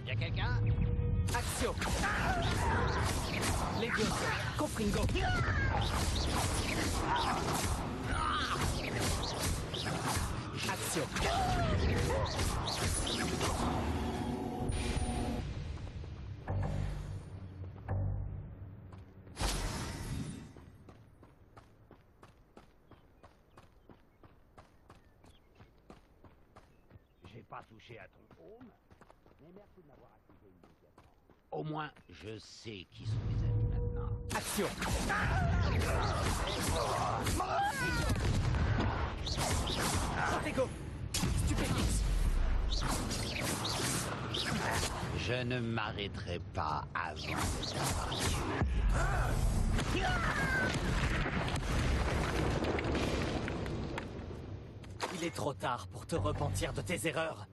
Y'a quelqu'un? Action! Levioso, Confringo! Action! J'ai pas touché à ton home, mais merci de m'avoir accusé une deuxième fois. Au moins, je sais qui sont mes ennemis maintenant. Action! Protego! Stupéfix! Je ne m'arrêterai pas avant. Il est trop tard pour te repentir de tes erreurs.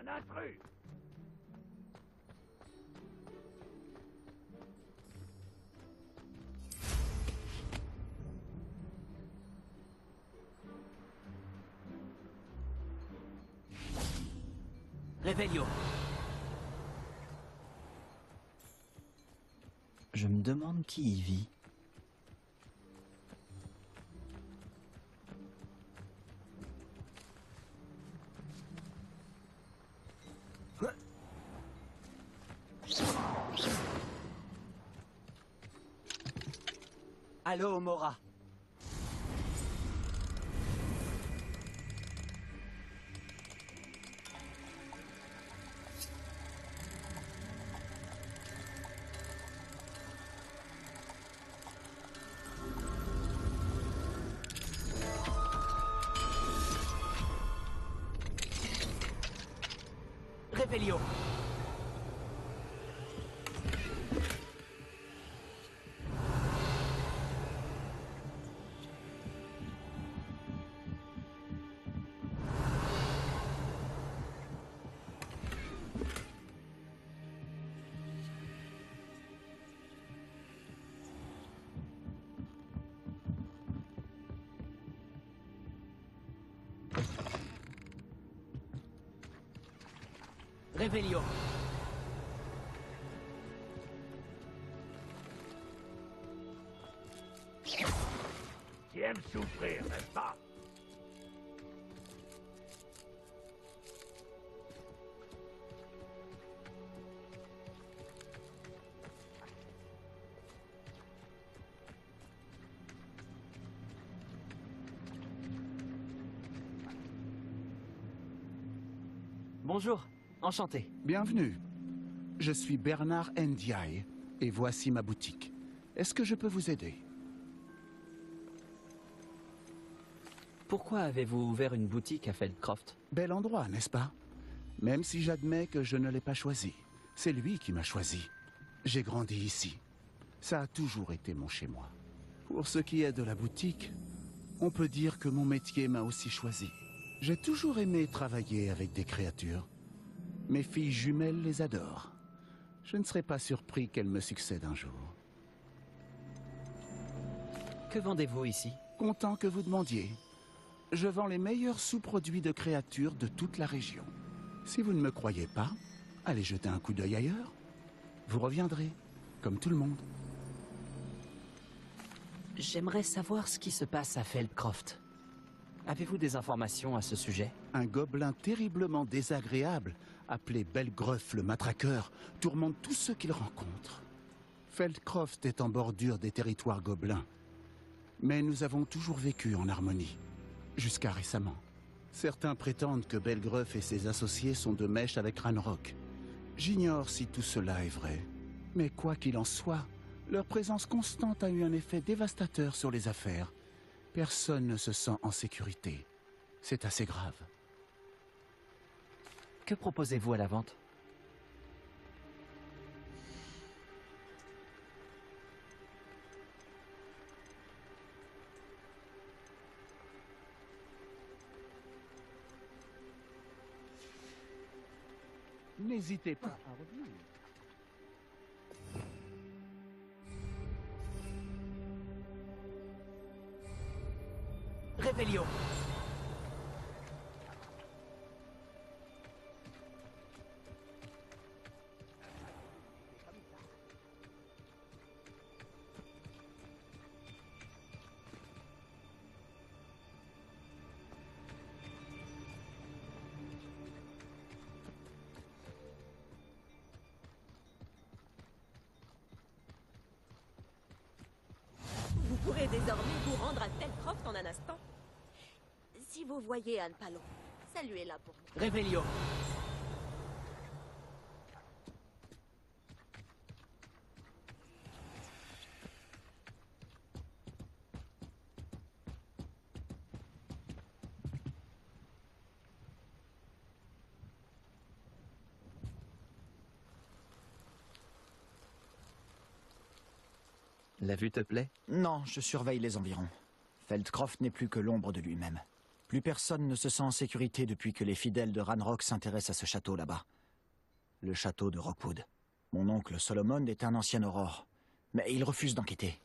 Un intrus! Revelio. Je me demande qui y vit. Allô, Mora. Revelio. Revelio. Tu aimes souffrir, n'est-ce pas? Bonjour, enchanté. Bienvenue. Je suis Bernard Ndiaye et voici ma boutique. Est-ce que je peux vous aider? Pourquoi avez-vous ouvert une boutique à Feldcroft? Bel endroit, n'est-ce pas? Même si j'admets que je ne l'ai pas choisi. C'est lui qui m'a choisi. J'ai grandi ici. Ça a toujours été mon chez-moi. Pour ce qui est de la boutique, on peut dire que mon métier m'a aussi choisi. J'ai toujours aimé travailler avec des créatures. Mes filles jumelles les adorent. Je ne serais pas surpris qu'elles me succèdent un jour. Que vendez-vous ici? Content que vous demandiez. Je vends les meilleurs sous-produits de créatures de toute la région. Si vous ne me croyez pas, allez jeter un coup d'œil ailleurs. Vous reviendrez, comme tout le monde. J'aimerais savoir ce qui se passe à Feldcroft. Avez-vous des informations à ce sujet? Un gobelin terriblement désagréable, appelé Belgreuf le matraqueur, tourmente tous ceux qu'il rencontre. Feldcroft est en bordure des territoires gobelins. Mais nous avons toujours vécu en harmonie. Jusqu'à récemment. Certains prétendent que Belgruff et ses associés sont de mèche avec Ranrock. J'ignore si tout cela est vrai. Mais quoi qu'il en soit, leur présence constante a eu un effet dévastateur sur les affaires. Personne ne se sent en sécurité. C'est assez grave. Que proposez-vous à la vente? N'hésitez pas à revenir. Revelio. Vous pourrez désormais vous rendre à Feldcroft en un instant. Si vous voyez Anne Palon, saluez-la pour moi. Revelio. La vue te plaît? Non, je surveille les environs. Feldcroft n'est plus que l'ombre de lui-même. Plus personne ne se sent en sécurité depuis que les fidèles de Ranrock s'intéressent à ce château là-bas. Le château de Rockwood. Mon oncle Solomon est un ancien aurore, mais il refuse d'enquêter.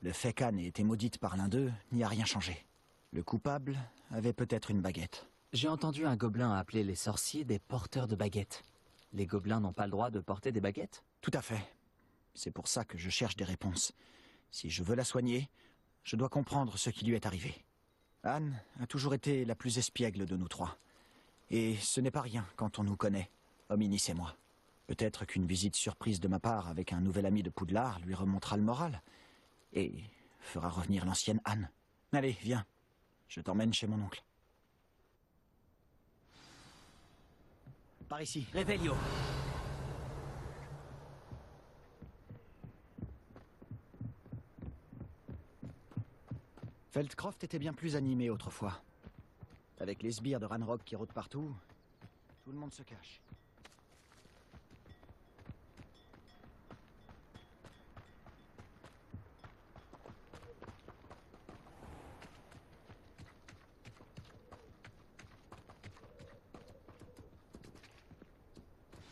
Le fait qu'Anne ait été maudite par l'un d'eux n'y a rien changé. Le coupable avait peut-être une baguette. J'ai entendu un gobelin appeler les sorciers des porteurs de baguettes. Les gobelins n'ont pas le droit de porter des baguettes? Tout à fait. C'est pour ça que je cherche des réponses. Si je veux la soigner, je dois comprendre ce qui lui est arrivé. Anne a toujours été la plus espiègle de nous trois. Et ce n'est pas rien quand on nous connaît, Hominis et moi. Peut-être qu'une visite surprise de ma part avec un nouvel ami de Poudlard lui remontera le moral et fera revenir l'ancienne Anne. Allez, viens. Je t'emmène chez mon oncle. Par ici. Revelio. Feldcroft était bien plus animé autrefois. Avec les sbires de Ranrock qui rôdent partout, tout le monde se cache.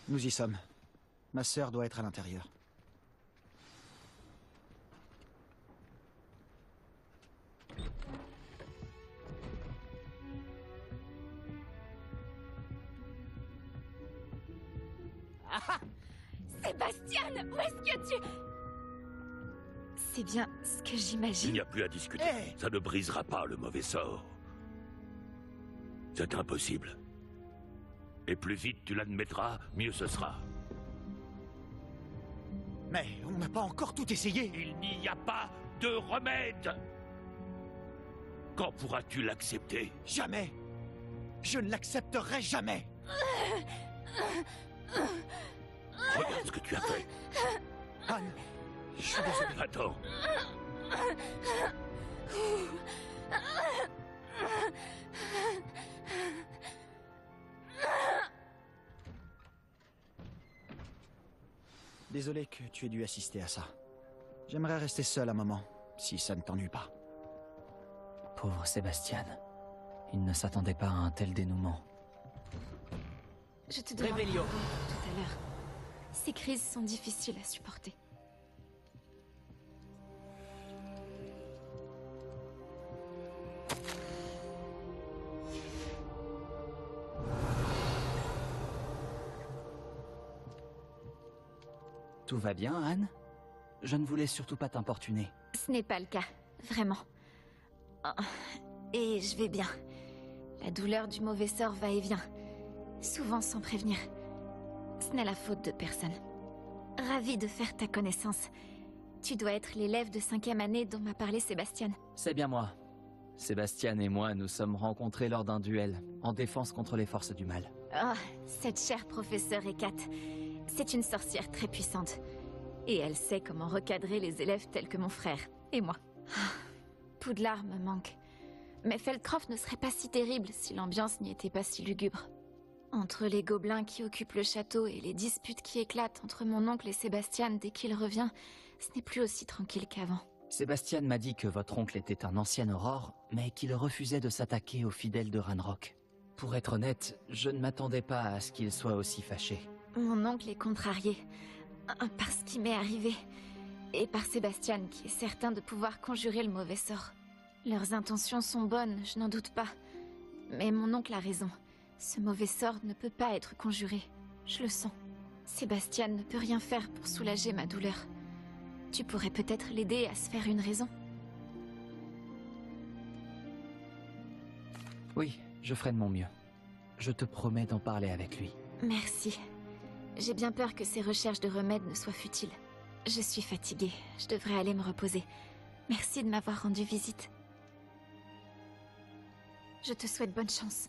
Nous y sommes. Ma sœur doit être à l'intérieur. Sébastien, où est-ce que tu... C'est bien ce que Il j'imagine. n'y a plus à discuter. Hey! Ça ne brisera pas le mauvais sort. C'est impossible. Et plus vite tu l'admettras, mieux ce sera. Mais on n'a pas encore tout essayé. Il n'y a pas de remède. Quand pourras-tu l'accepter? Jamais. Je ne l'accepterai jamais. Regarde ce que tu as fait. Anne, je suis désolé. Attends. Désolé que tu aies dû assister à ça. J'aimerais rester seul un moment, si ça ne t'ennuie pas. Pauvre Sébastien. Il ne s'attendait pas à un tel dénouement. Je te demande Revelio. pardon pour tout à l'heure. Ces crises sont difficiles à supporter. Tout va bien, Anne? Je ne voulais surtout pas t'importuner. Ce n'est pas le cas, vraiment. Oh, et je vais bien. La douleur du mauvais sort va et vient, souvent sans prévenir. Ce n'est la faute de personne. Ravie de faire ta connaissance. Tu dois être l'élève de 5e année dont m'a parlé Sébastien. C'est bien moi. Sébastien et moi nous sommes rencontrés lors d'un duel, en défense contre les forces du mal. Oh, cette chère professeure Hécate. C'est une sorcière très puissante. Et elle sait comment recadrer les élèves tels que mon frère, et moi. Ah, Poudlard me manque. Mais Feldcroft ne serait pas si terrible si l'ambiance n'y était pas si lugubre. Entre les gobelins qui occupent le château et les disputes qui éclatent entre mon oncle et Sébastien dès qu'il revient, ce n'est plus aussi tranquille qu'avant. Sébastien m'a dit que votre oncle était un ancien Aurore, mais qu'il refusait de s'attaquer aux fidèles de Ranrock. Pour être honnête, je ne m'attendais pas à ce qu'il soit aussi fâché. Mon oncle est contrarié par ce qui m'est arrivé, et par Sébastien qui est certain de pouvoir conjurer le mauvais sort. Leurs intentions sont bonnes, je n'en doute pas. Mais mon oncle a raison. Ce mauvais sort ne peut pas être conjuré. Je le sens. Sébastien ne peut rien faire pour soulager ma douleur. Tu pourrais peut-être l'aider à se faire une raison. Oui, je ferai de mon mieux. Je te promets d'en parler avec lui. Merci. J'ai bien peur que ces recherches de remèdes ne soient futiles. Je suis fatiguée. Je devrais aller me reposer. Merci de m'avoir rendu visite. Je te souhaite bonne chance.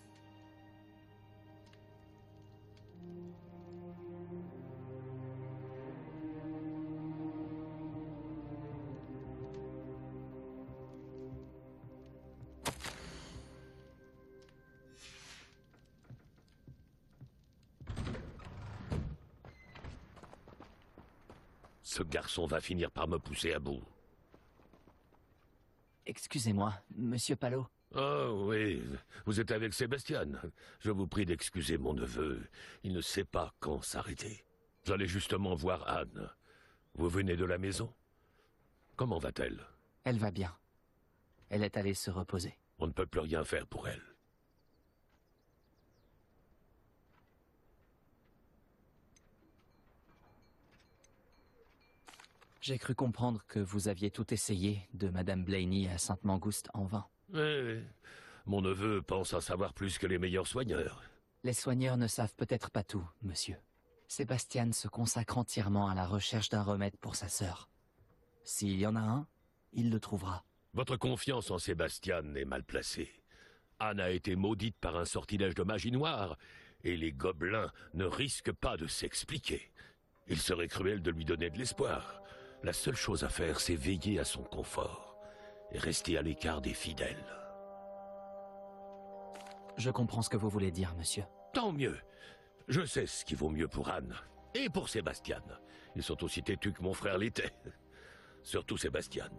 Ce garçon va finir par me pousser à bout. Excusez-moi, Monsieur Palot. Oh oui, vous êtes avec Sébastien. Je vous prie d'excuser mon neveu. Il ne sait pas quand s'arrêter. J'allais justement voir Anne. Vous venez de la maison? Comment va-t-elle? Elle va bien. Elle est allée se reposer. On ne peut plus rien faire pour elle. J'ai cru comprendre que vous aviez tout essayé, de Madame Blaney à Sainte-Mangouste, en vain. Oui, mon neveu pense en savoir plus que les meilleurs soigneurs. Les soigneurs ne savent peut-être pas tout, monsieur. Sébastien se consacre entièrement à la recherche d'un remède pour sa sœur. S'il y en a un, il le trouvera. Votre confiance en Sébastien est mal placée. Anne a été maudite par un sortilège de magie noire, et les gobelins ne risquent pas de s'expliquer. Il serait cruel de lui donner de l'espoir. La seule chose à faire, c'est veiller à son confort et rester à l'écart des fidèles. Je comprends ce que vous voulez dire, monsieur. Tant mieux. Je sais ce qui vaut mieux pour Anne et pour Sébastien. Ils sont aussi têtus que mon frère l'était. Surtout Sébastien.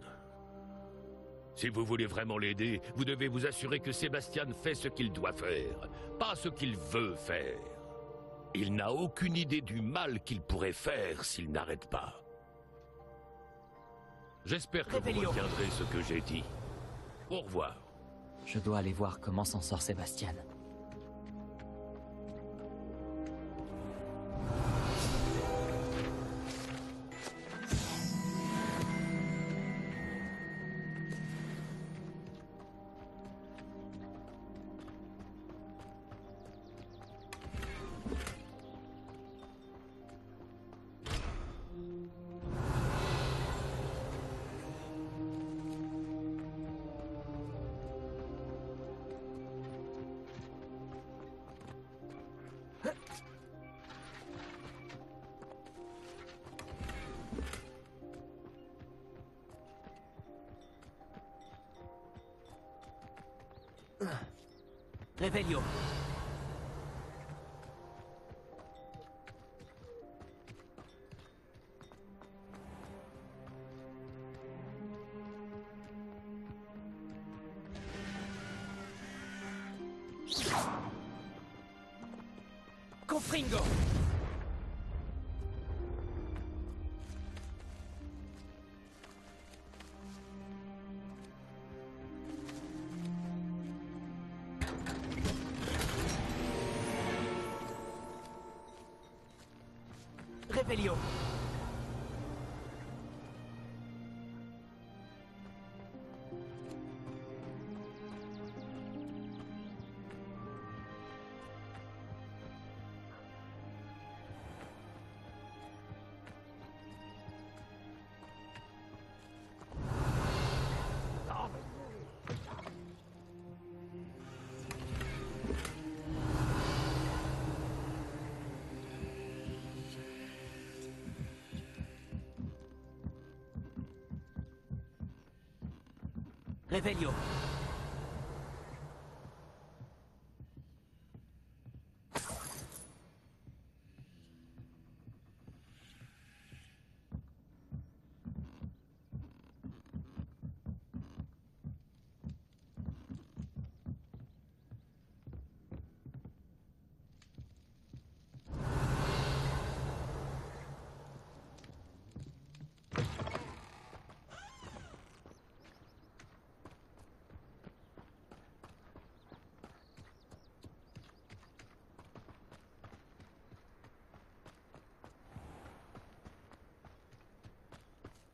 Si vous voulez vraiment l'aider, vous devez vous assurer que Sébastien fait ce qu'il doit faire, pas ce qu'il veut faire. Il n'a aucune idée du mal qu'il pourrait faire s'il n'arrête pas. J'espère que vous retiendrez ce que j'ai dit. Au revoir. Je dois aller voir comment s'en sort Sébastien. Réveillon. Confringo. Réveillon. Revelio.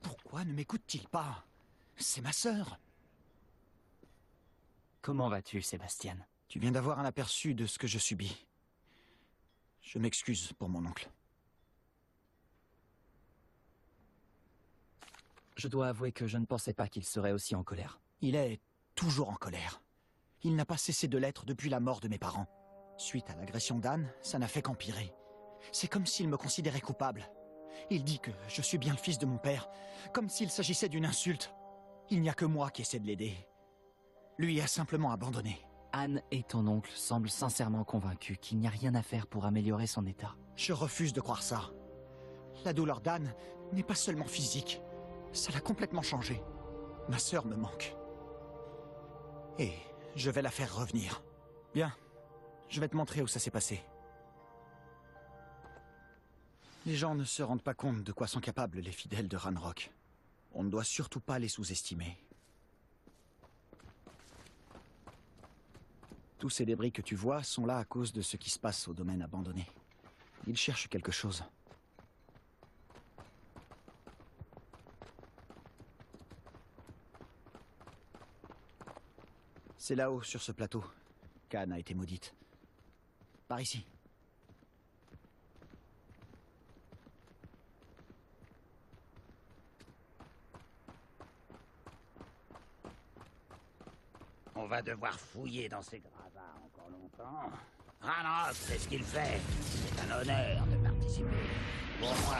Pourquoi ne m'écoute-t-il pas? C'est ma sœur. Comment vas-tu, Sébastien? Tu viens d'avoir un aperçu de ce que je subis. Je m'excuse pour mon oncle. Je dois avouer que je ne pensais pas qu'il serait aussi en colère. Il est toujours en colère. Il n'a pas cessé de l'être depuis la mort de mes parents. Suite à l'agression d'Anne, ça n'a fait qu'empirer. C'est comme s'il me considérait coupable. Il dit que je suis bien le fils de mon père, comme s'il s'agissait d'une insulte. Il n'y a que moi qui essaie de l'aider. Lui a simplement abandonné. Anne et ton oncle semblent sincèrement convaincus qu'il n'y a rien à faire pour améliorer son état. Je refuse de croire ça. La douleur d'Anne n'est pas seulement physique. Ça l'a complètement changé. Ma sœur me manque. Et je vais la faire revenir. Bien, je vais te montrer où ça s'est passé. Les gens ne se rendent pas compte de quoi sont capables les fidèles de Ranrock. On ne doit surtout pas les sous-estimer. Tous ces débris que tu vois sont là à cause de ce qui se passe au domaine abandonné. Ils cherchent quelque chose. C'est là-haut, sur ce plateau, qu'Anne a été maudite. Par ici. On va devoir fouiller dans ces gravats encore longtemps. Ranrock, c'est ce qu'il fait. C'est un honneur de participer. Pour moi.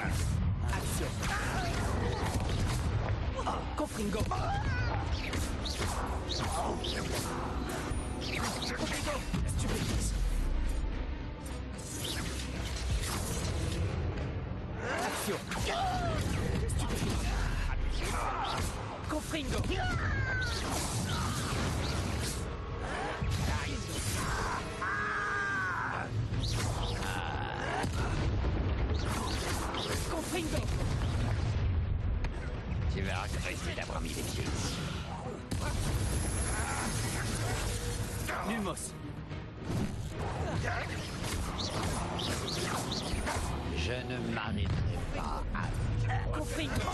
Action. Confringo. Stupéfixe. Action. Stupéfixe. Confringo. Confringo. Tu vas regretter d'avoir mis les pieds ici. Lumos. Je ne m'arrêterai pas à... Confringo.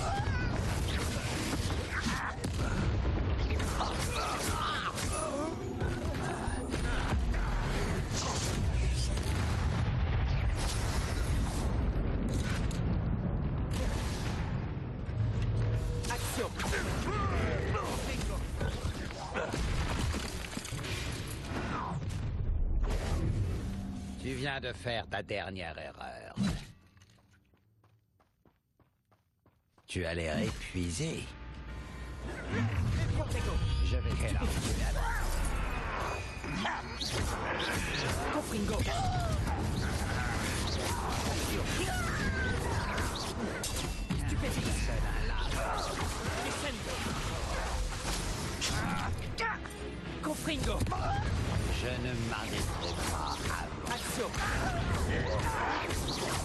Action. Tu viens de faire ta dernière erreur. Tu as l'air épuisé. Je vais quelle arme tu as? Confringo. Stupéfixe. Descendo. Confringo. Je ne m'arrêterai pas à... Action.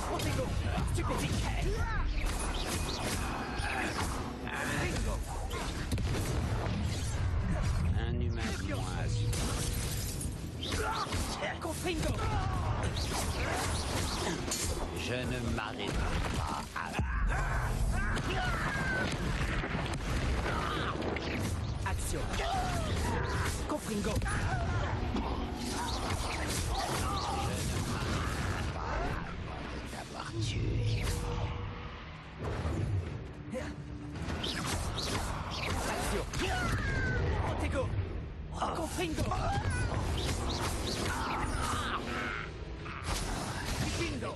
Protego. Stupéfique. Un humain de moins à suivre. Confringo. Je ne m'arrêterai pas à... Action. Confringo. D'avoir tué. Action. Protego. Confringo. Dipingo.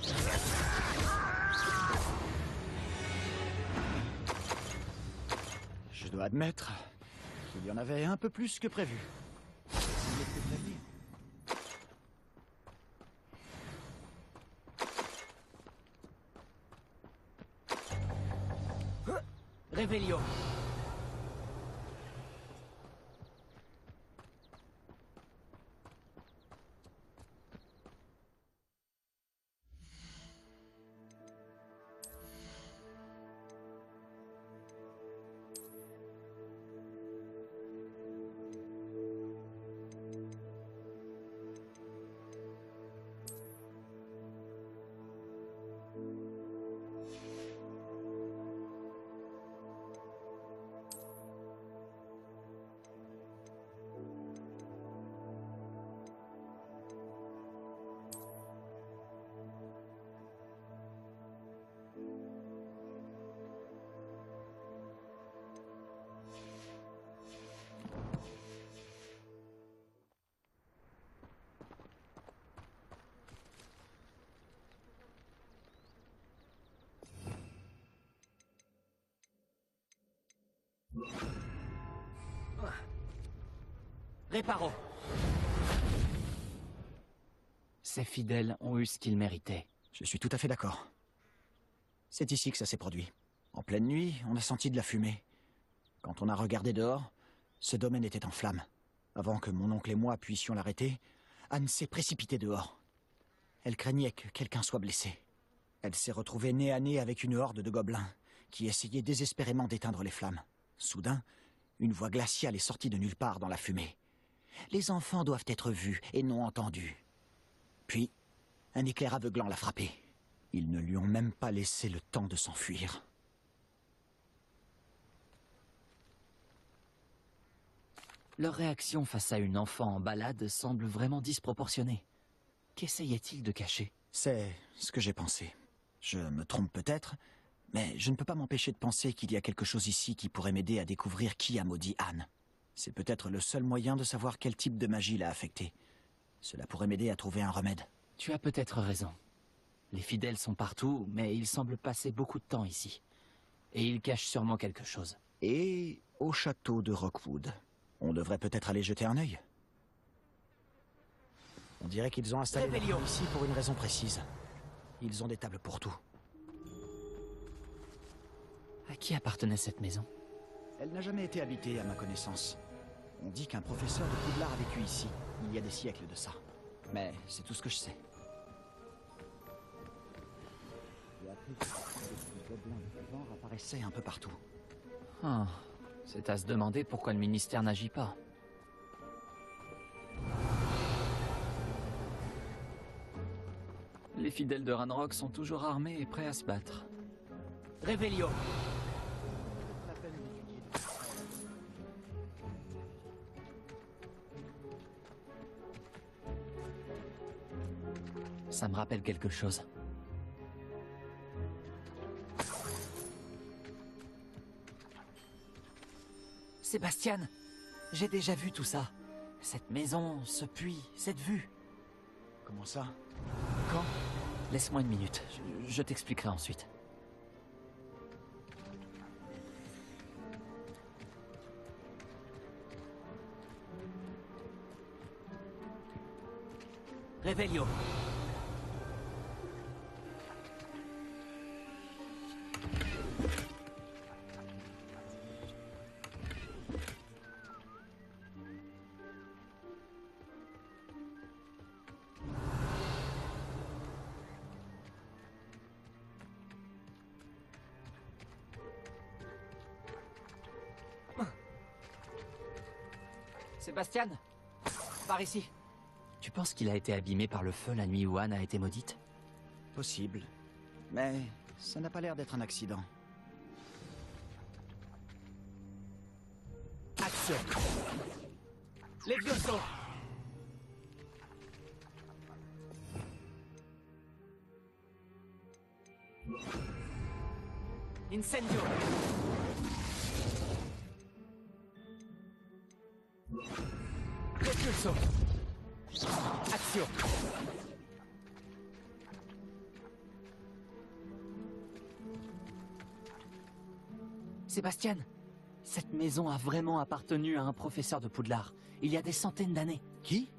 Je dois admettre, Il y en avait un peu plus que prévu. Il était prévenu. Revelio. Réparo. Ces fidèles ont eu ce qu'ils méritaient. Je suis tout à fait d'accord. C'est ici que ça s'est produit. En pleine nuit, on a senti de la fumée. Quand on a regardé dehors, ce domaine était en flammes. Avant que mon oncle et moi puissions l'arrêter, Anne s'est précipitée dehors. Elle craignait que quelqu'un soit blessé. Elle s'est retrouvée nez à nez avec une horde de gobelins qui essayaient désespérément d'éteindre les flammes. Soudain, une voix glaciale est sortie de nulle part dans la fumée. Les enfants doivent être vus et non entendus. Puis, un éclair aveuglant l'a frappé. Ils ne lui ont même pas laissé le temps de s'enfuir. Leur réaction face à une enfant en balade semble vraiment disproportionnée. Qu'essayait-il de cacher? C'est ce que j'ai pensé. Je me trompe peut-être, mais je ne peux pas m'empêcher de penser qu'il y a quelque chose ici qui pourrait m'aider à découvrir qui a maudit Anne. C'est peut-être le seul moyen de savoir quel type de magie l'a affectée. Cela pourrait m'aider à trouver un remède. Tu as peut-être raison. Les fidèles sont partout, mais ils semblent passer beaucoup de temps ici. Et ils cachent sûrement quelque chose. Et au château de Rockwood. On devrait peut-être aller jeter un œil. On dirait qu'ils ont installé leur camp ici pour une raison précise. Ils ont des tables pour tout. À qui appartenait cette maison? Elle n'a jamais été habitée, à ma connaissance. On dit qu'un professeur de Poudlard a vécu ici, il y a des siècles de ça. Mais c'est tout ce que je sais. J'ai appris que des gobelins de ce genre apparaissaient un peu partout. Ah, c'est à se demander pourquoi le ministère n'agit pas. Les fidèles de Ranrock sont toujours armés et prêts à se battre. Revelio. Ça me rappelle quelque chose. Sébastien, j'ai déjà vu tout ça. Cette maison, ce puits, cette vue. Comment ça? Quand? Laisse-moi une minute, je t'expliquerai ensuite. Revelio. Sébastien, par ici. Tu penses qu'il a été abîmé par le feu la nuit où Anne a été maudite? Possible. Mais ça n'a pas l'air d'être un accident. Action. Levioso. Incendio. Repulso. Action. Sébastien, Cette maison a vraiment appartenu à un professeur de Poudlard, il y a des centaines d'années. Qui?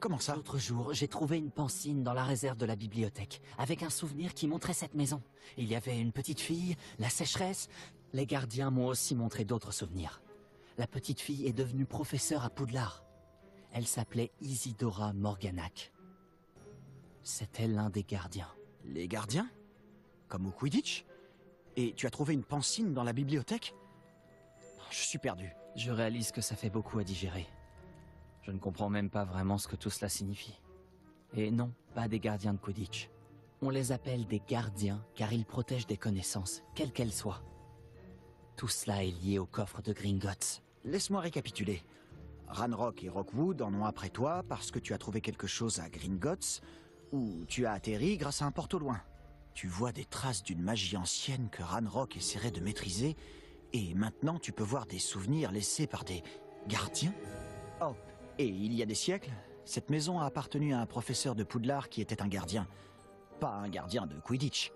Comment ça? L'autre jour, j'ai trouvé une pancine dans la réserve de la bibliothèque, avec un souvenir qui montrait cette maison. Il y avait une petite fille, la sécheresse. Les gardiens m'ont aussi montré d'autres souvenirs. La petite fille est devenue professeure à Poudlard. Elle s'appelait Isidora Morganac. C'était l'un des gardiens. Les gardiens? Comme au Quidditch? Et tu as trouvé une pancine dans la bibliothèque? Je suis perdu. Je réalise que ça fait beaucoup à digérer. Je ne comprends même pas vraiment ce que tout cela signifie. Et non, pas des gardiens de Quidditch. On les appelle des gardiens car ils protègent des connaissances, quelles qu'elles soient. Tout cela est lié au coffre de Gringotts. Laisse-moi récapituler. Ranrock et Rockwood en ont après toi parce que tu as trouvé quelque chose à Gringotts, ou tu as atterri grâce à un porte au loin. Tu vois des traces d'une magie ancienne que Ranrock essaierait de maîtriser, et maintenant tu peux voir des souvenirs laissés par des gardiens? Oh, et il y a des siècles, cette maison a appartenu à un professeur de Poudlard qui était un gardien. Pas un gardien de Quidditch.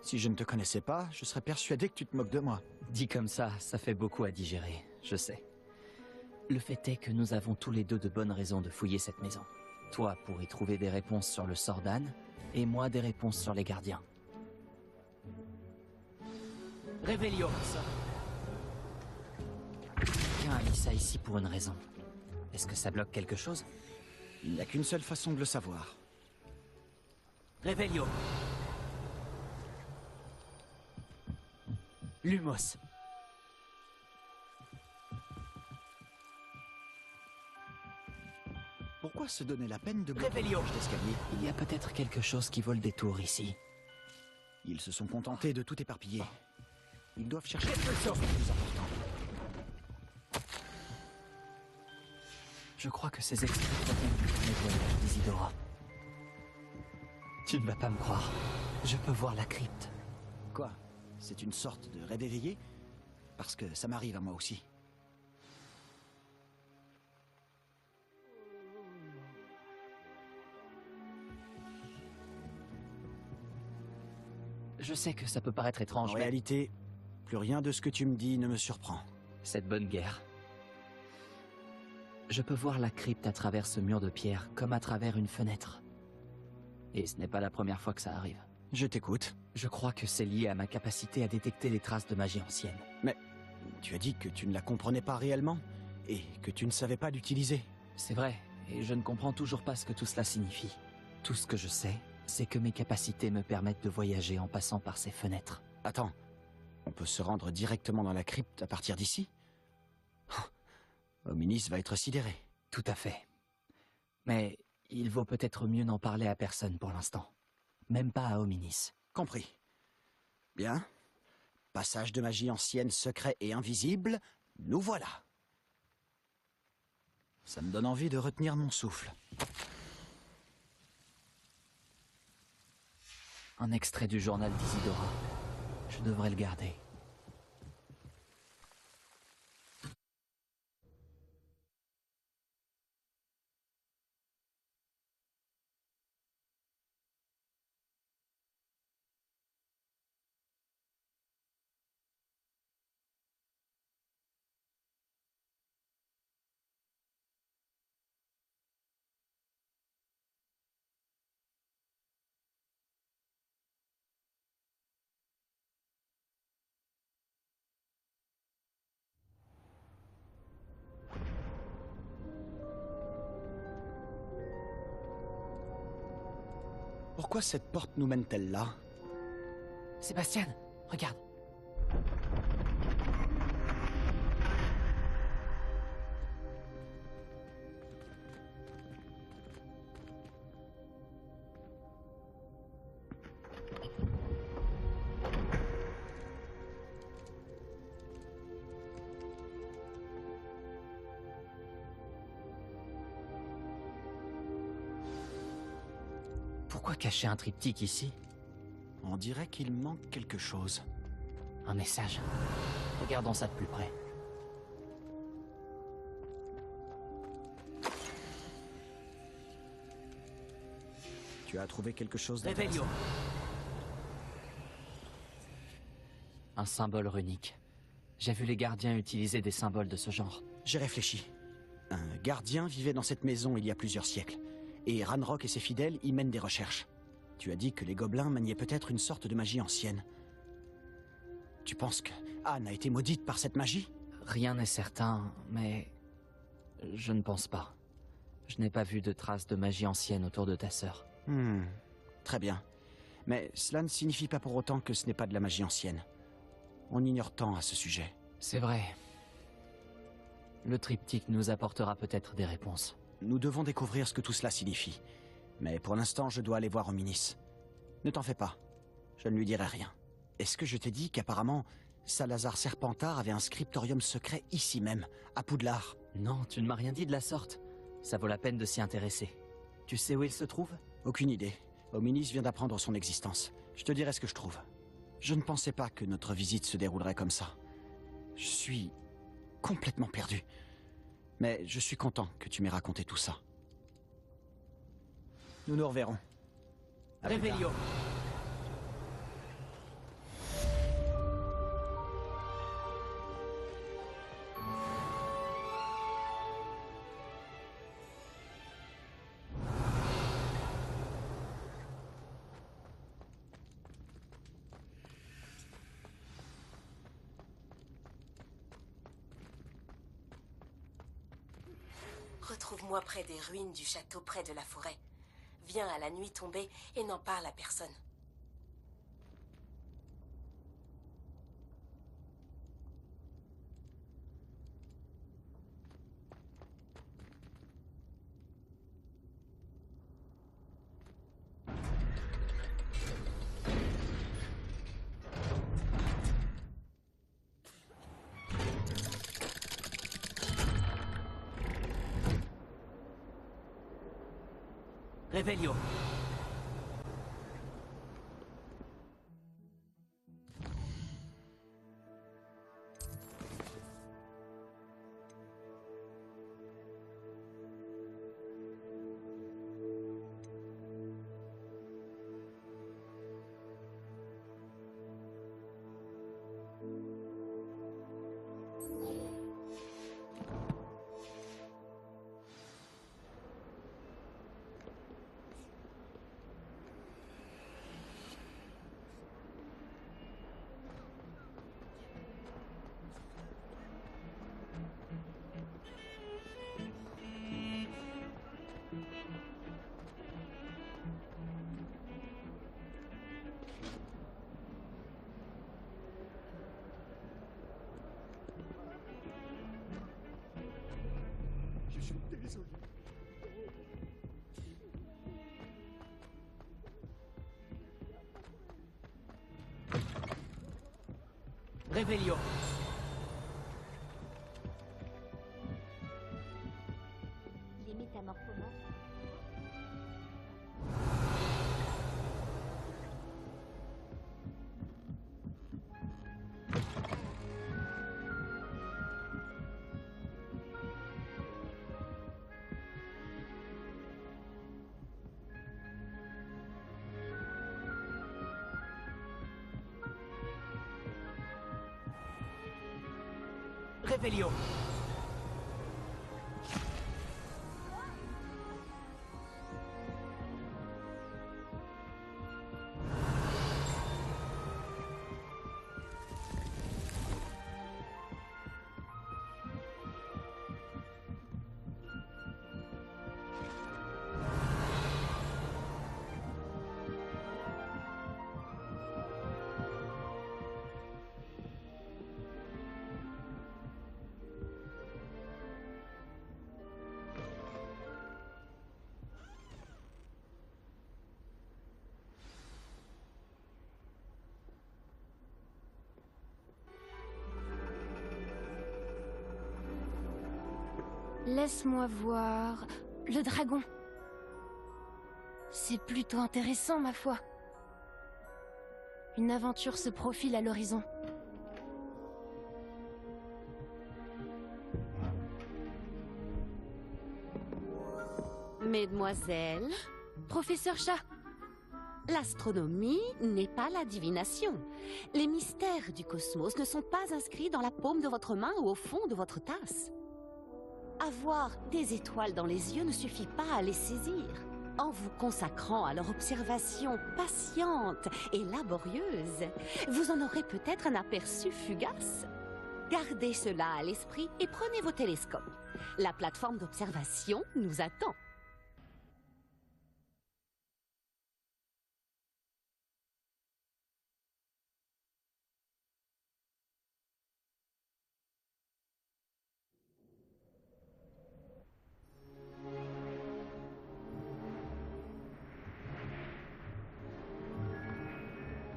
Si je ne te connaissais pas, je serais persuadé que tu te moques de moi. Dit comme ça fait beaucoup à digérer, je sais. Le fait est que nous avons tous les deux de bonnes raisons de fouiller cette maison. Toi pour y trouver des réponses sur le sort d'Anne, et moi des réponses sur les gardiens. Réveillon. Quelqu'un a mis ça ici pour une raison. Est-ce que ça bloque quelque chose? Il n'y a qu'une seule façon de le savoir. Réveillon. Lumos. Pourquoi se donner la peine de bloquer Réveillon. l'escalier? Il y a peut-être quelque chose qui vole des tours ici. Ils se sont contentés de tout éparpiller. Ils doivent chercher Quelque chose. plus important. Je crois que ces extraits proviennent du nettoyage d'Isidora. Tu ne vas pas me croire. Je peux voir la crypte. Quoi? C'est une sorte de rêve éveillé? Parce que ça m'arrive à moi aussi. Je sais que ça peut paraître étrange, En mais réalité, plus rien de ce que tu me dis ne me surprend. cette bonne guerre. Je peux voir la crypte à travers ce mur de pierre, comme à travers une fenêtre. Et ce n'est pas la première fois que ça arrive. Je t'écoute. Je crois que c'est lié à ma capacité à détecter les traces de magie ancienne. Mais tu as dit que tu ne la comprenais pas réellement et que tu ne savais pas l'utiliser. C'est vrai, et je ne comprends toujours pas ce que tout cela signifie. Tout ce que je sais, c'est que mes capacités me permettent de voyager en passant par ces fenêtres. Attends, on peut se rendre directement dans la crypte à partir d'ici? Hominis va être sidéré. Tout à fait. Mais il vaut peut-être mieux n'en parler à personne pour l'instant. Même pas à Hominis. Compris. Bien. Passage de magie ancienne, secret et invisible, nous voilà. Ça me donne envie de retenir mon souffle. Un extrait du journal d'Isidora. Je devrais le garder. Pourquoi cette porte nous mène-t-elle là? Sébastien, regarde. Pourquoi cacher un triptyque ici? On dirait qu'il manque quelque chose. Un message. Regardons ça de plus près. Tu as trouvé quelque chose Réveillon. d'intéressant? Un symbole runique. J'ai vu les gardiens utiliser des symboles de ce genre. J'ai réfléchi. Un gardien vivait dans cette maison il y a plusieurs siècles. Et Ranrock et ses fidèles y mènent des recherches. Tu as dit que les gobelins maniaient peut-être une sorte de magie ancienne. Tu penses que Anne a été maudite par cette magie? Rien n'est certain, mais... je ne pense pas. Je n'ai pas vu de traces de magie ancienne autour de ta sœur. Très bien. Mais cela ne signifie pas pour autant que ce n'est pas de la magie ancienne. On ignore tant à ce sujet. C'est vrai. Le triptyque nous apportera peut-être des réponses. Nous devons découvrir ce que tout cela signifie. Mais pour l'instant, je dois aller voir Ominis. Ne t'en fais pas. Je ne lui dirai rien. Est-ce que je t'ai dit qu'apparemment, Salazar Serpentard avait un scriptorium secret ici même, à Poudlard? Non, tu ne m'as rien dit de la sorte. Ça vaut la peine de s'y intéresser. Tu sais où il se trouve? Aucune idée. Ominis vient d'apprendre son existence. Je te dirai ce que je trouve. Je ne pensais pas que notre visite se déroulerait comme ça. Je suis complètement perdu. Mais je suis content que tu m'aies raconté tout ça. Nous nous reverrons. Réveillon. Retrouve-moi près des ruines du château près de la forêt. Viens à la nuit tombée et n'en parle à personne. Réveillon. Réveillon. Les métamorphomances. Réveillon. Laisse-moi voir... Le dragon. C'est plutôt intéressant, ma foi. Une aventure se profile à l'horizon. Mesdemoiselles, Professeur Chat, L'astronomie n'est pas la divination. Les mystères du cosmos ne sont pas inscrits dans la paume de votre main ou au fond de votre tasse. Avoir des étoiles dans les yeux ne suffit pas à les saisir. En vous consacrant à leur observation patiente et laborieuse, vous en aurez peut-être un aperçu fugace. Gardez cela à l'esprit et prenez vos télescopes. La plateforme d'observation nous attend.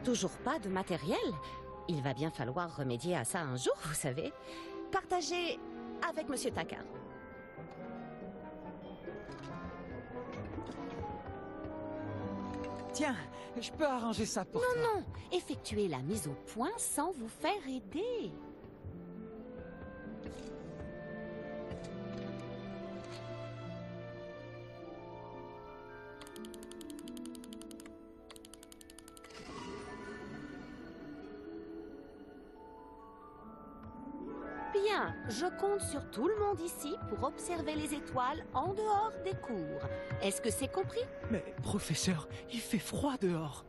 Toujours pas de matériel? Il va bien falloir remédier à ça un jour, vous savez. Partagez avec Monsieur Takar. Tiens, je peux arranger ça pour toi. Non, effectuez la mise au point sans vous faire aider. Bien, je compte sur tout le monde ici pour observer les étoiles en dehors des cours. Est-ce que c'est compris? Mais, professeur, il fait froid dehors.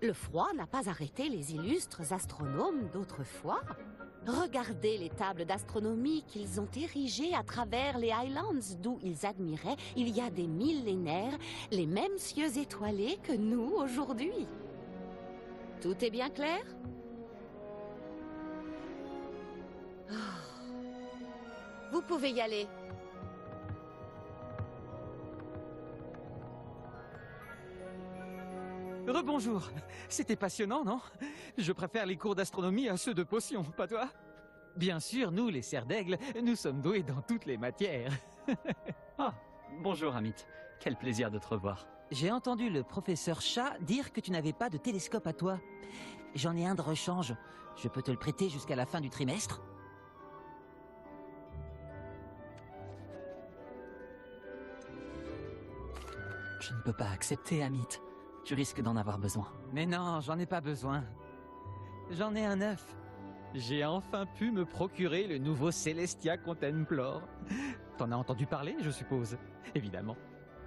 Le froid n'a pas arrêté les illustres astronomes d'autrefois. Regardez les tables d'astronomie qu'ils ont érigées à travers les Highlands, d'où ils admiraient, il y a des millénaires, les mêmes cieux étoilés que nous aujourd'hui. Tout est bien clair? Vous pouvez y aller. Rebonjour. C'était passionnant, non? Je préfère les cours d'astronomie à ceux de potions, pas toi? Bien sûr, nous, les serres d'aigle, nous sommes doués dans toutes les matières. Ah, bonjour Amit. Quel plaisir de te revoir. J'ai entendu le professeur Chat dire que tu n'avais pas de télescope à toi. J'en ai un de rechange. Je peux te le prêter jusqu'à la fin du trimestre? Je ne peux pas accepter, Amit. Tu risques d'en avoir besoin. Mais non, j'en ai pas besoin. J'en ai un neuf. J'ai enfin pu me procurer le nouveau Celestia Contemplor. T'en as entendu parler, je suppose? Évidemment.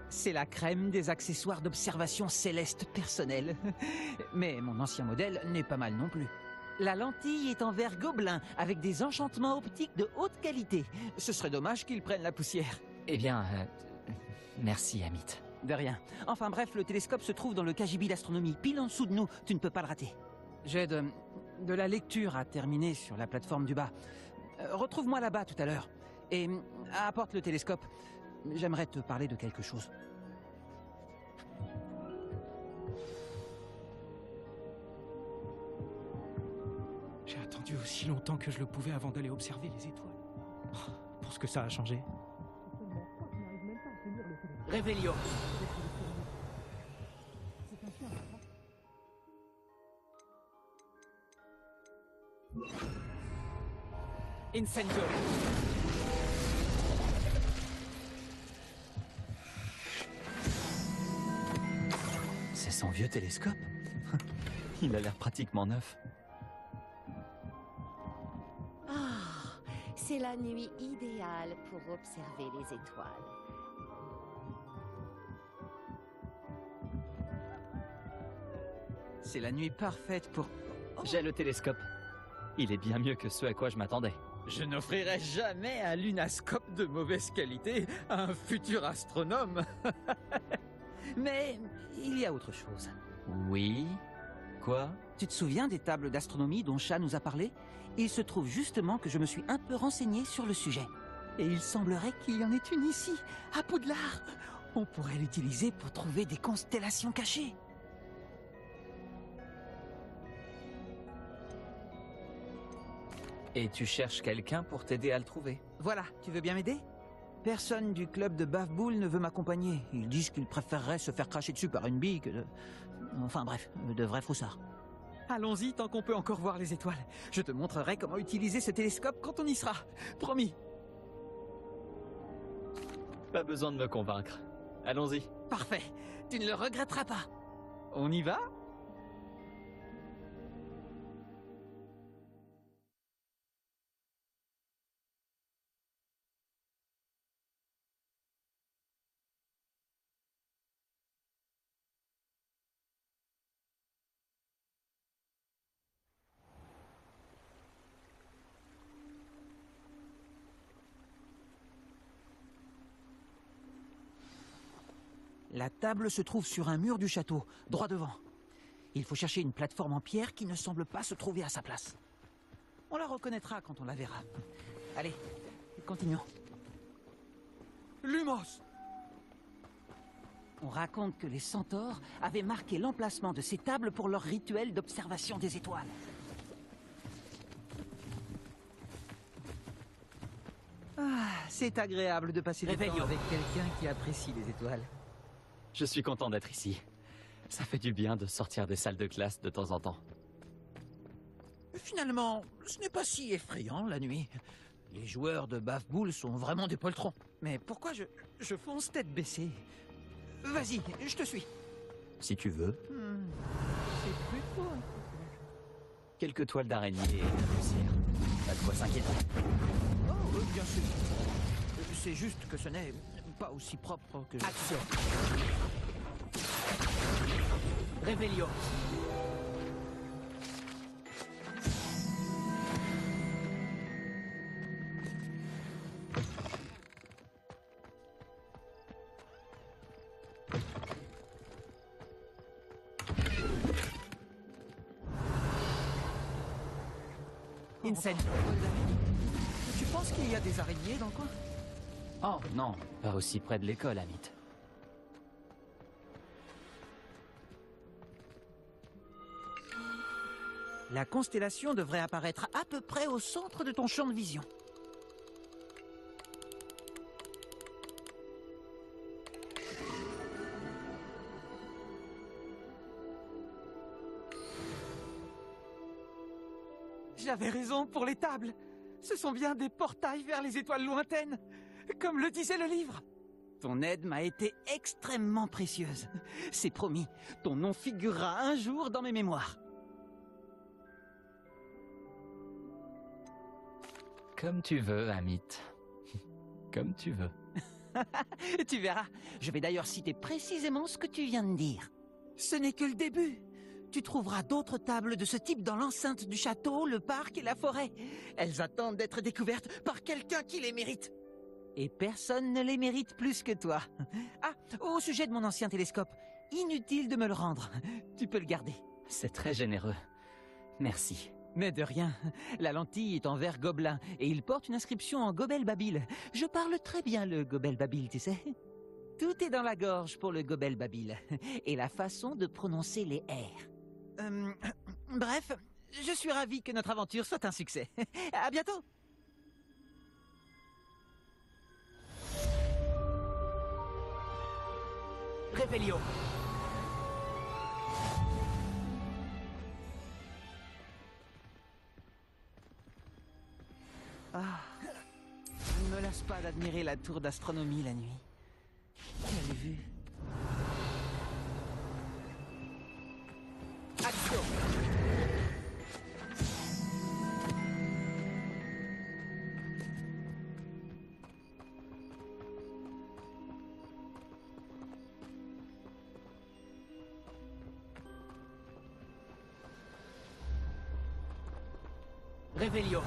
C'est la crème des accessoires d'observation céleste personnelle. Mais mon ancien modèle n'est pas mal non plus. La lentille est en verre gobelin, avec des enchantements optiques de haute qualité. Ce serait dommage qu'ils prennent la poussière. Eh bien, merci, Amit. De rien. Enfin bref, le télescope se trouve dans le KGB d'astronomie, pile en dessous de nous. Tu ne peux pas le rater. J'ai de la lecture à terminer sur la plateforme du bas. Retrouve-moi là-bas tout à l'heure. Et apporte le télescope. J'aimerais te parler de quelque chose. J'ai attendu aussi longtemps que je le pouvais avant d'aller observer les étoiles. Oh, pour ce que ça a changé. Réveillon. Incendio. C'est son vieux télescope. Il a l'air pratiquement neuf. Ah, c'est la nuit idéale pour observer les étoiles. C'est la nuit parfaite pour... J'ai le télescope. Il est bien mieux que ce à quoi je m'attendais. Je n'offrirai jamais un lunascope de mauvaise qualité à un futur astronome. Mais il y a autre chose. Oui? Quoi? Tu te souviens des tables d'astronomie dont Chat nous a parlé? Il se trouve justement que je me suis un peu renseigné sur le sujet. Et il semblerait qu'il y en ait une ici, à Poudlard. On pourrait l'utiliser pour trouver des constellations cachées. Et tu cherches quelqu'un pour t'aider à le trouver? Voilà, tu veux bien m'aider? Personne du club de Bafboul ne veut m'accompagner. Ils disent qu'ils préféreraient se faire cracher dessus par une bille que de... Enfin bref, de vrais froussards. Allons-y tant qu'on peut encore voir les étoiles. Je te montrerai comment utiliser ce télescope quand on y sera. Promis. Pas besoin de me convaincre. Allons-y. Parfait. Tu ne le regretteras pas. On y va? La table se trouve sur un mur du château, droit devant. Il faut chercher une plateforme en pierre qui ne semble pas se trouver à sa place. On la reconnaîtra quand on la verra. Allez, continuons. Lumos! On raconte que les centaures avaient marqué l'emplacement de ces tables pour leur rituel d'observation des étoiles. Ah, c'est agréable de passer du temps Réveillon. avec quelqu'un qui apprécie les étoiles. Je suis content d'être ici. Ça fait du bien de sortir des salles de classe de temps en temps. Finalement, ce n'est pas si effrayant la nuit. Les joueurs de Baf-Boule sont vraiment des poltrons. Mais pourquoi je fonce tête baissée? Vas-y, je te suis. Si tu veux. C'est plutôt... Quelques toiles d'araignée et de la poussière. Pas de quoi s'inquiéter. Oh, bien sûr. C'est juste que ce n'est pas aussi propre que... Action. Réveillon. Insane. Tu penses qu'il y a des araignées dans le coin? Oh non, pas aussi près de l'école, Amit. La constellation devrait apparaître à peu près au centre de ton champ de vision. J'avais raison pour les tables. Ce sont bien des portails vers les étoiles lointaines, comme le disait le livre. Ton aide m'a été extrêmement précieuse. C'est promis, ton nom figurera un jour dans mes mémoires. Comme tu veux, Amit. Comme tu veux. Tu verras, je vais d'ailleurs citer précisément ce que tu viens de dire. Ce n'est que le début. Tu trouveras d'autres tables de ce type dans l'enceinte du château, le parc et la forêt. Elles attendent d'être découvertes par quelqu'un qui les mérite. Et personne ne les mérite plus que toi. Ah, au sujet de mon ancien télescope, inutile de me le rendre. Tu peux le garder. C'est très généreux. Merci. Mais de rien. La lentille est en verre gobelin et il porte une inscription en gobel babil. Je parle très bien le gobel babil, tu sais. Tout est dans la gorge pour le gobel babil. Et la façon de prononcer les R. Bref, je suis ravi que notre aventure soit un succès. À bientôt. Réveillon. Ah, je ne me lasse pas d'admirer la tour d'astronomie la nuit. Quelle vue. Action. Réveillon.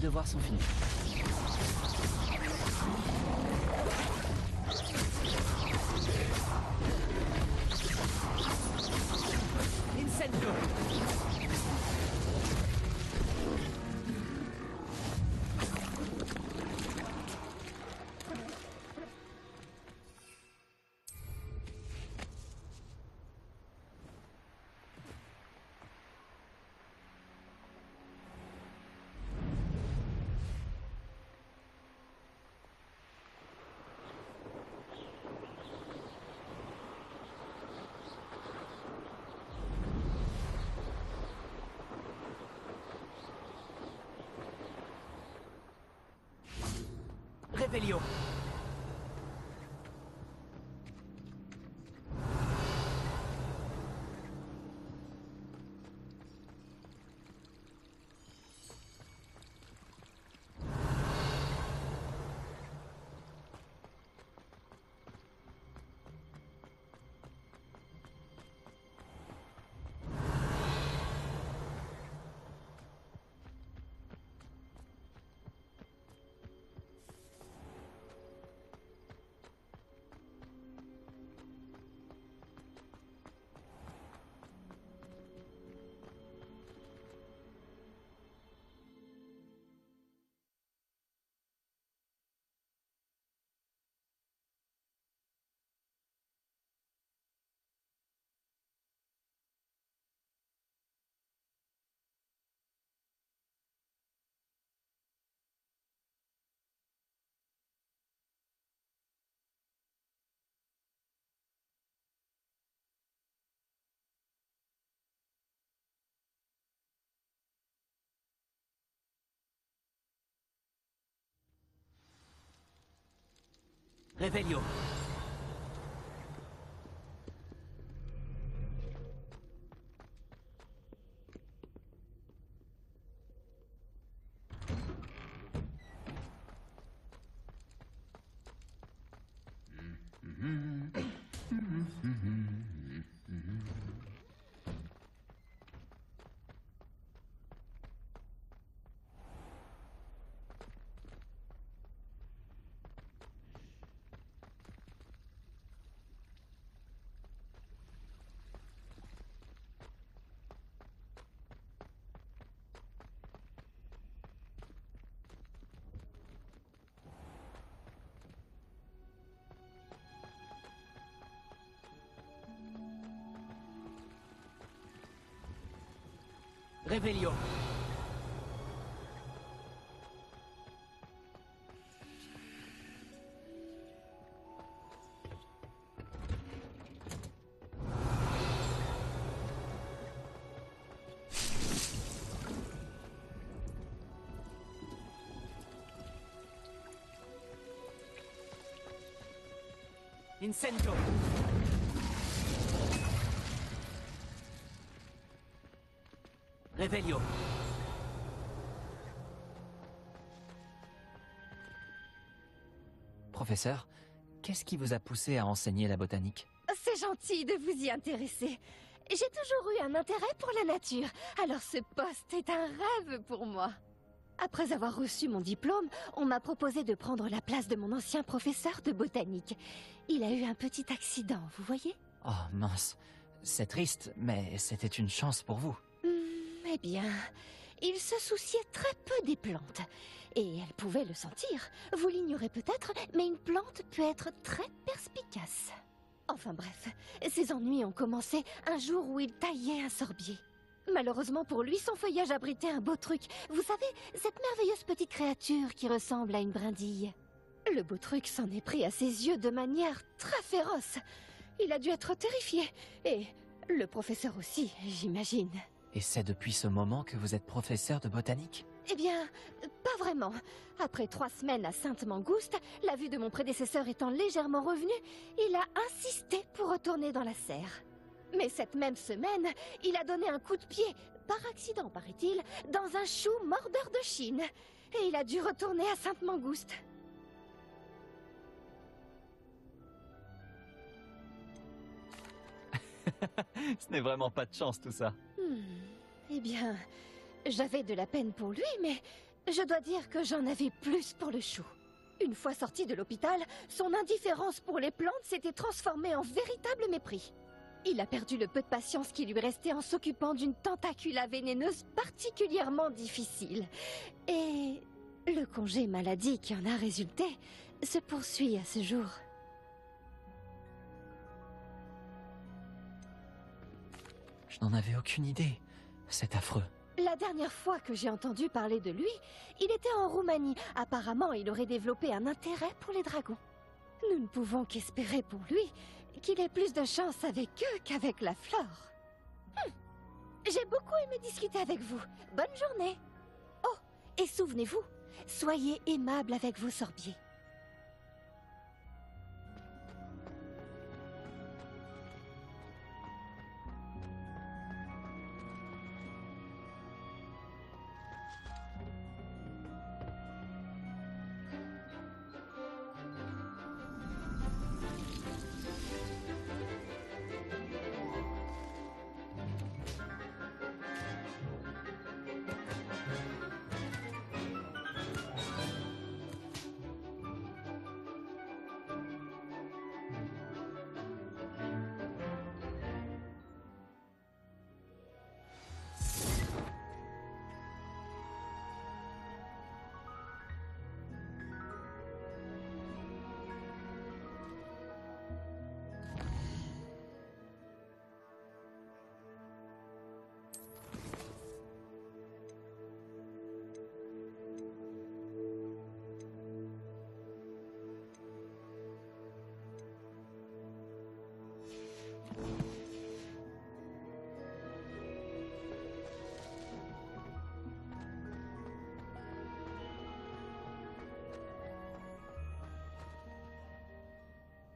devoirs sont finis. Incendio! Revelio. Revelio. Revelio. Incento. Revelio. Professeur, qu'est-ce qui vous a poussé à enseigner la botanique? C'est gentil de vous y intéresser. J'ai toujours eu un intérêt pour la nature, alors ce poste est un rêve pour moi. Après avoir reçu mon diplôme, on m'a proposé de prendre la place de mon ancien professeur de botanique. Il a eu un petit accident, vous voyez? Oh mince, c'est triste, mais c'était une chance pour vous. Eh bien, il se souciait très peu des plantes. Et elle pouvait le sentir. Vous l'ignorez peut-être, mais une plante peut être très perspicace. Enfin bref, ses ennuis ont commencé un jour où il taillait un sorbier. Malheureusement pour lui, son feuillage abritait un beau truc. Vous savez, cette merveilleuse petite créature qui ressemble à une brindille. Le beau truc s'en est pris à ses yeux de manière très féroce. Il a dû être terrifié. Et le professeur aussi, j'imagine. Et c'est depuis ce moment que vous êtes professeur de botanique? Eh bien, pas vraiment. Après 3 semaines à Sainte-Mangouste, la vue de mon prédécesseur étant légèrement revenue, il a insisté pour retourner dans la serre. Mais cette même semaine, il a donné un coup de pied, par accident paraît-il, dans un chou mordeur de Chine. Et il a dû retourner à Sainte-Mangouste. Ce n'est vraiment pas de chance tout ça. Eh bien, j'avais de la peine pour lui, mais Je dois dire que j'en avais plus pour le chou. Une fois sorti de l'hôpital, son indifférence pour les plantes s'était transformée en véritable mépris. Il a perdu le peu de patience qui lui restait en s'occupant d'une tentacula vénéneuse particulièrement difficile. Et le congé maladie qui en a résulté se poursuit à ce jour. Je n'en avais aucune idée. C'est affreux. La dernière fois que j'ai entendu parler de lui, il était en Roumanie. Apparemment, il aurait développé un intérêt pour les dragons. Nous ne pouvons qu'espérer pour lui qu'il ait plus de chance avec eux qu'avec la flore. J'ai beaucoup aimé discuter avec vous. Bonne journée. Oh, et souvenez-vous, soyez aimable avec vos sorbiers.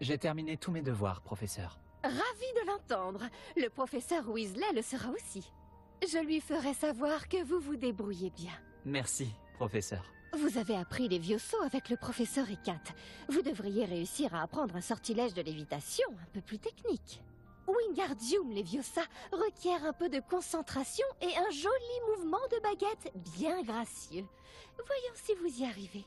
J'ai terminé tous mes devoirs, professeur. Ravi de l'entendre. Le professeur Weasley le sera aussi. Je lui ferai savoir que vous vous débrouillez bien. Merci, professeur. Vous avez appris les vieux sauts avec le professeur Ekat. Vous devriez réussir à apprendre un sortilège de lévitation un peu plus technique. Wingardium Leviosa requiert un peu de concentration et un joli mouvement de baguette bien gracieux. Voyons si vous y arrivez.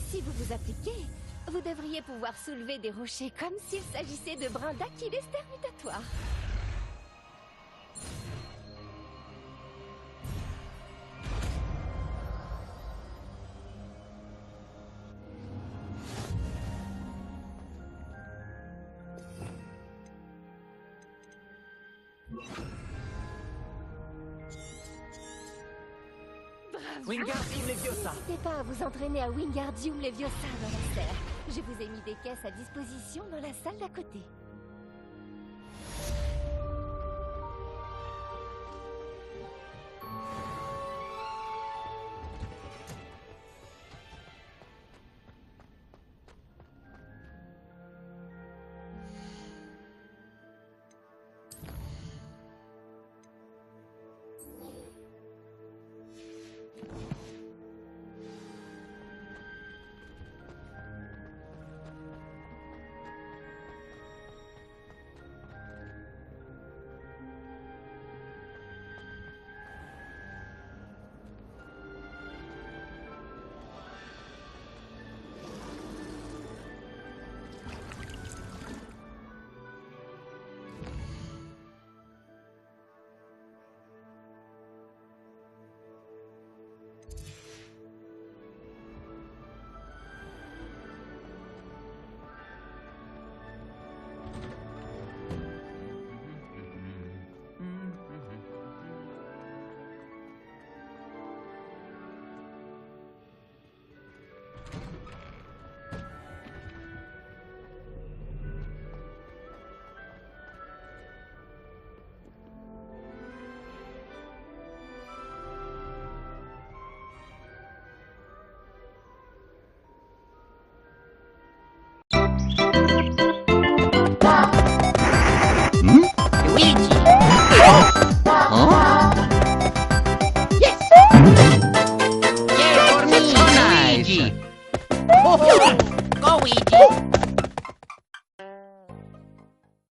Si vous vous appliquez, vous devriez pouvoir soulever des rochers comme s'il s'agissait de brins d'Achilles termitatoires. Wingardium Leviosa. N'hésitez pas à vous entraîner à Wingardium Leviosa dans la serre. Je vous ai mis des caisses à disposition dans la salle d'à côté.